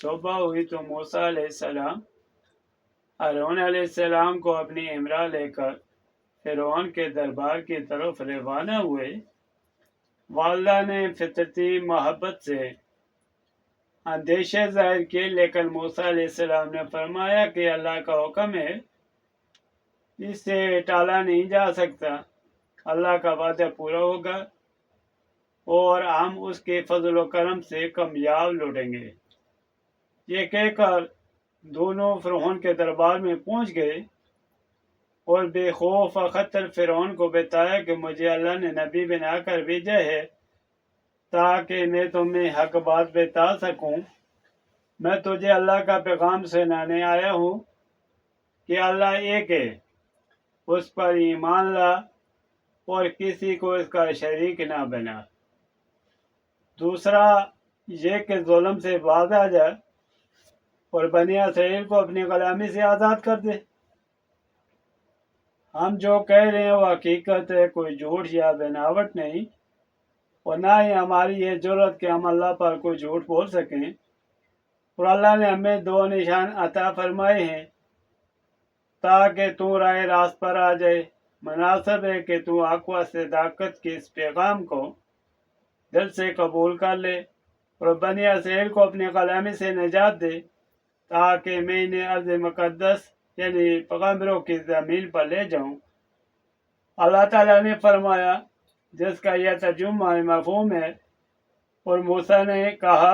صبح ہوئی تو موسیٰ علیہ السلام ہارون علیہ السلام کو اپنی امرا لے کر فرعون کے دربار کی طرف روانہ ہوئے۔ والدہ نے فطرتی محبت سے اندیشے ظاہر کیے، لیکن موسیٰ علیہ السلام نے فرمایا کہ اللہ کا حکم ہے، اس سے ٹالا نہیں جا سکتا، اللہ کا وعدہ پورا ہوگا اور ہم اس کے فضل و کرم سے کامیاب لوٹیں گے۔ یہ کہہ کر دونوں فرعون کے دربار میں پہنچ گئے اور بے خوف و خطر فرعون کو بتایا کہ مجھے اللہ نے نبی بنا کر بھیجا ہے تاکہ میں تمہیں حق بات بتا سکوں۔ میں تجھے اللہ کا پیغام سنانے آیا ہوں کہ اللہ ایک ہے، اس پر ایمان لا اور کسی کو اس کا شریک نہ بنا۔ دوسرا یہ کہ ظلم سے باز آ جا اور بنی اسرائیل کو اپنی غلامی سے آزاد کر دے۔ ہم جو کہہ رہے ہیں وہ حقیقت ہے، کوئی جھوٹ یا بناوٹ نہیں، اور نہ ہی ہماری یہ جرت کہ ہم اللہ پر کوئی جھوٹ بول سکیں۔ اور اللہ نے ہمیں دو نشان عطا فرمائے ہیں تاکہ تو راہ راست پر آ جائے۔ مناسب ہے کہ تو حق و صداقت کے اس پیغام کو دل سے قبول کر لے اور بنی اسرائیل کو اپنی غلامی سے نجات دے تاکہ میں انہیں ارض مقدس یعنی پیغمبروں کی زمین پر لے جاؤں۔ اللہ تعالیٰ نے فرمایا، جس کا یہ ترجمہ مفہوم ہے، اور موسیٰ نے کہا،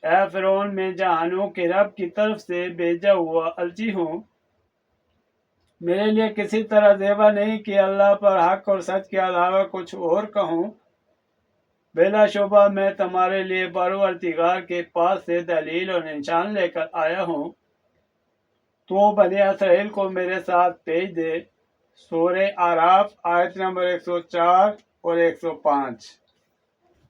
اے فرعون، میں جہانوں کے رب کی طرف سے بھیجا ہوا الچی ہوں، میرے لیے کسی طرح زیبا نہیں کہ اللہ پر حق اور سچ کے علاوہ کچھ اور کہوں۔ بلا شبہ میں تمہارے لیے پروردگار کے پاس سے دلیل اور نشان لے کر آیا ہوں، تو بنی اسرائیل کو میرے ساتھ بھیج دے۔ سورہ اعراف آیت نمبر 104 اور 105۔